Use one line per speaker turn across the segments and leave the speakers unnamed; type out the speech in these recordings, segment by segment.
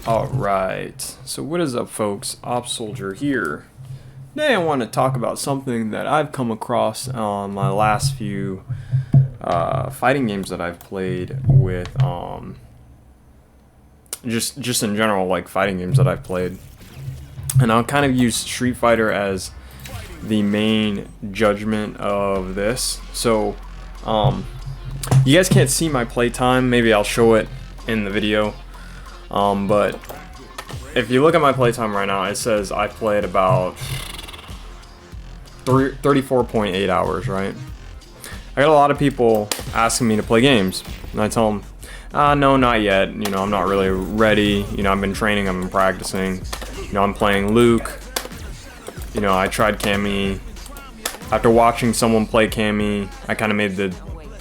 Alright, so what is up folks, Op Soldier here. Today I want to talk about something that I've come across on my last few fighting games that I've played with, just in general, like fighting games that I've played. And I'll kind of use Street Fighter as the main judgment of this. So, you guys can't see my playtime, maybe I'll show it in the video. But if you look at my playtime right now, it says I played about 34.8 hours, right? I got a lot of people asking me to play games, and I tell them, no, not yet. You know, I'm not really ready. You know, I've been training, I've been practicing. You know, I'm playing Luke. You know, I tried Cammy. After watching someone play Cammy, I kind of made the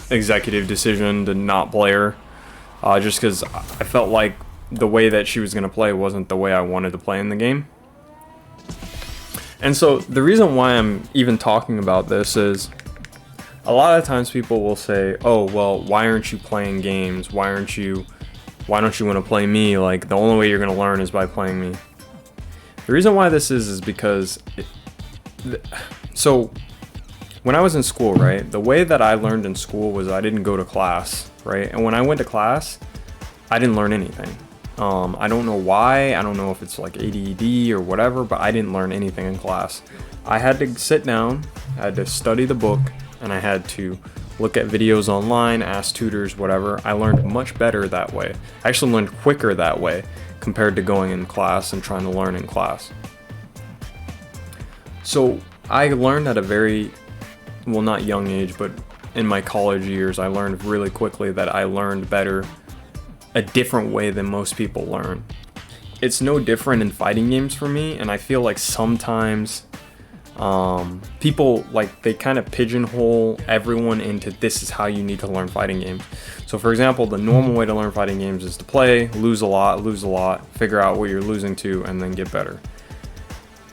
executive decision to not play her, just because I felt like the way that she was going to play wasn't the way I wanted to play in the game. And so the reason why I'm even talking about this is a lot of times people will say, oh, well, why aren't you playing games? Why don't you want to play me? Like, the only way you're going to learn is by playing me. The reason why this is because so when I was in school, right, the way that I learned in school was I didn't go to class, right? And when I went to class, I didn't learn anything. I don't know why. I don't know if it's like ADD or whatever, but I didn't learn anything in class. I had to sit down, I had to study the book, and I had to look at videos online, ask tutors, whatever. I learned much better that way. I actually learned quicker that way compared to going in class and trying to learn in class. So I learned at a very, well, not young age, but in my college years, I learned really quickly that I learned better a different way than most people learn. It's no different in fighting games for me, and I feel like sometimes people, like, they kind of pigeonhole everyone into this is how you need to learn fighting games. So for example, the normal way to learn fighting games is to play, lose a lot, figure out what you're losing to, and then get better.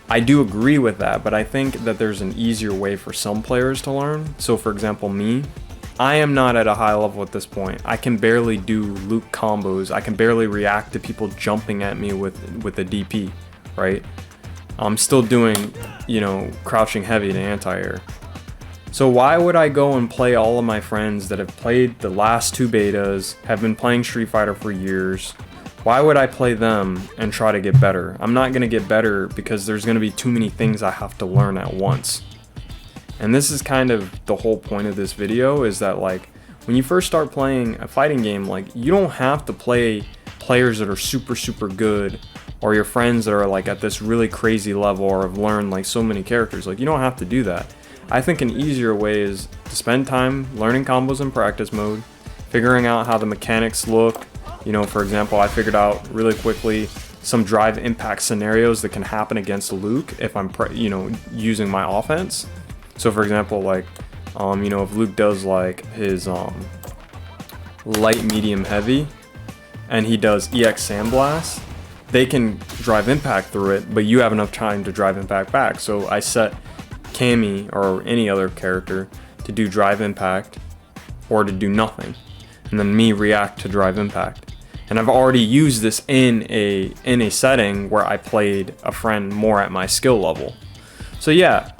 I do agree with that, but I think that there's an easier way for some players to learn. So for example, me, I am not at a high level at this point. I can barely do Luke combos. I can barely react to people jumping at me with a DP, right? I'm still doing, you know, crouching heavy to anti-air. So why would I go and play all of my friends that have played the last two betas, have been playing Street Fighter for years? Why would I play them and try to get better? I'm not going to get better because there's going to be too many things I have to learn at once. And this is kind of the whole point of this video, is that, like, when you first start playing a fighting game, like, you don't have to play players that are super good, or your friends that are like at this really crazy level or have learned like so many characters. Like, you don't have to do that. I think an easier way is to spend time learning combos in practice mode, figuring out how the mechanics look. You know, for example, I figured out really quickly some drive impact scenarios that can happen against Luke if I'm using my offense. So for example, like, you know, if Luke does like his light, medium, heavy, and he does EX Sandblast, they can drive impact through it, but you have enough time to drive impact back. So I set Cammy or any other character to do drive impact or to do nothing, and then me react to drive impact. And I've already used this in a setting where I played a friend more at my skill level. So yeah,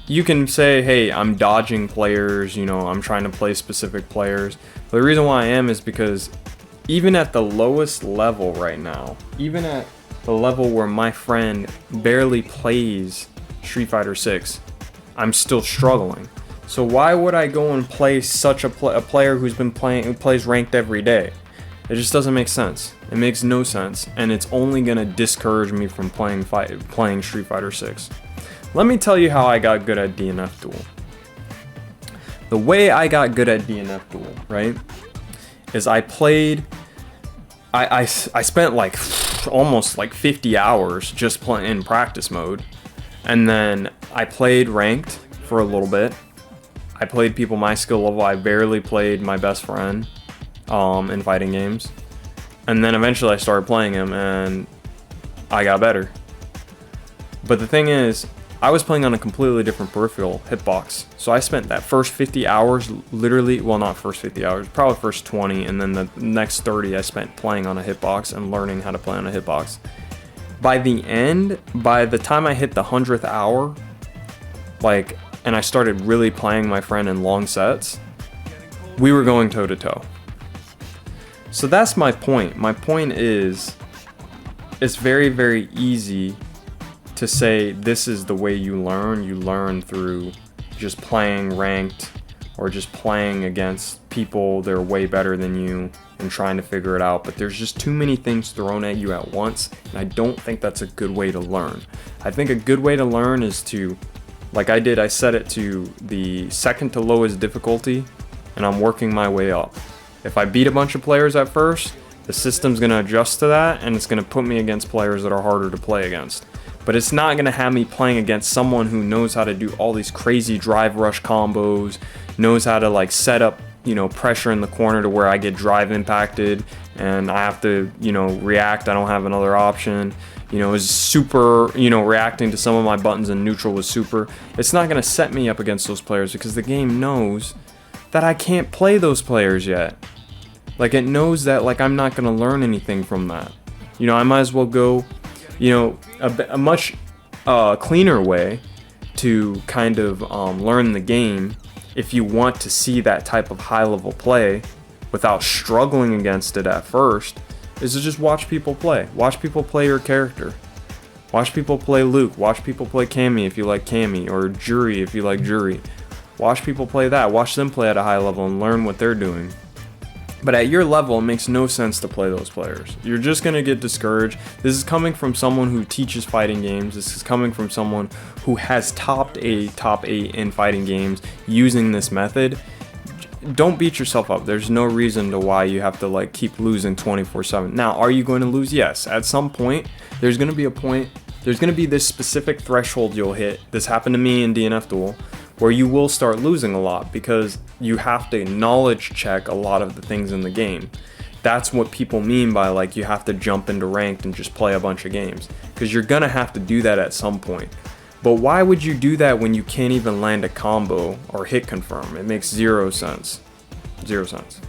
you can say, hey, I'm dodging players, you know, I'm trying to play specific players. But the reason why I am is because even at the lowest level right now, even at the level where my friend barely plays Street Fighter 6, I'm still struggling. So why would I go and play such a player who plays ranked every day? It just doesn't make sense. It makes no sense, and it's only gonna discourage me from playing Street Fighter 6. Let me tell you how I got good at DNF Duel. The way I got good at DNF Duel, right, is I spent like almost like 50 hours just playing in practice mode, and then I played ranked for a little bit. I played people my skill level. I barely played my best friend in fighting games, and then eventually I started playing him and I got better. But the thing is, I was playing on a completely different peripheral hitbox. So I spent that first 50 hours literally, well, not first 50 hours, probably first 20, and then the next 30 I spent playing on a hitbox and learning how to play on a hitbox. By the end, by the time I hit the 100th hour, like, and I started really playing my friend in long sets, we were going toe to toe. So that's my point. My point is, it's very, very easy to say this is the way you learn. You learn through just playing ranked or just playing against people that are way better than you and trying to figure it out. But there's just too many things thrown at you at once, and I don't think that's a good way to learn. I think a good way to learn is to, like I did, I set it to the second to lowest difficulty, and I'm working my way up. If I beat a bunch of players at first, the system's gonna adjust to that, and it's gonna put me against players that are harder to play against. But it's not gonna have me playing against someone who knows how to do all these crazy drive rush combos, knows how to like set up, you know, pressure in the corner to where I get drive impacted and I have to, you know, react. I don't have another option. You know, is super, you know, reacting to some of my buttons in neutral was super. It's not gonna set me up against those players because the game knows that I can't play those players yet. Like, it knows that, like, I'm not gonna learn anything from that. You know, I might as well go, you know, a much cleaner way to kind of learn the game, if you want to see that type of high level play without struggling against it at first, is to just watch people play. Watch people play your character. Watch people play Luke. Watch people play Cammy if you like Cammy, or Jury if you like Jury. Watch people play that. Watch them play at a high level and learn what they're doing. But at your level, it makes no sense to play those players. You're just going to get discouraged. This is coming from someone who teaches fighting games. This is coming from someone who has topped a top 8 in fighting games using this method. Don't beat yourself up. There's no reason to why you have to like keep losing 24/7. Now, are you going to lose? Yes. At some point, there's going to be a point, there's going to be this specific threshold you'll hit. This happened to me in DNF Duel, where you will start losing a lot because you have to knowledge check a lot of the things in the game. That's what people mean by like you have to jump into ranked and just play a bunch of games, because you're gonna have to do that at some point. But why would you do that when you can't even land a combo or hit confirm? It makes zero sense. Zero sense.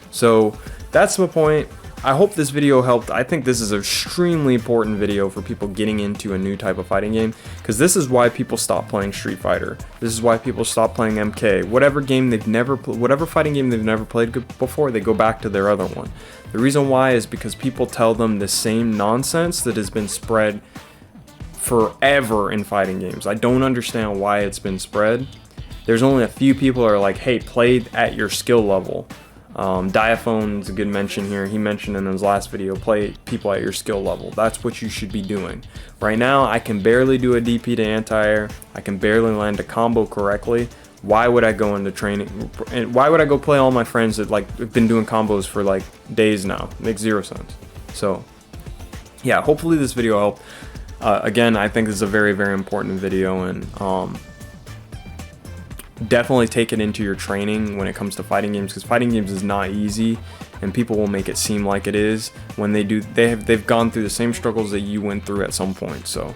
So that's my point. I hope this video helped. I think this is an extremely important video for people getting into a new type of fighting game, because this is why people stop playing Street Fighter. This is why people stop playing MK. Whatever game they've never, whatever fighting game they've never played before, they go back to their other one. The reason why is because people tell them the same nonsense that has been spread forever in fighting games. I don't understand why it's been spread. There's only a few people that are like, hey, play at your skill level. Diaphone's a good mention here. He mentioned in his last video, play people at your skill level. That's what you should be doing. Right now, I can barely do a DP to anti-air. I can barely land a combo correctly. Why would I go into training? And why would I go play all my friends that like have been doing combos for like days now? It makes zero sense. So yeah, hopefully this video helped. Again, I think this is a very, very important video, and definitely take it into your training when it comes to fighting games, because fighting games is not easy, and people will make it seem like it is when they do. They've gone through the same struggles that you went through at some point. So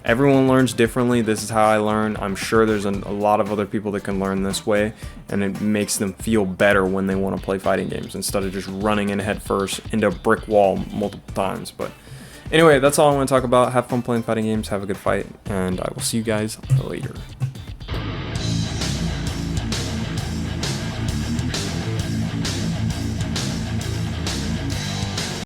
everyone learns differently. This is how I learn. I'm sure there's a lot of other people that can learn this way, and it makes them feel better when they want to play fighting games instead of just running in head first into a brick wall multiple times. But anyway, that's all I want to talk about. Have fun playing fighting games, have a good fight, and I will see you guys later.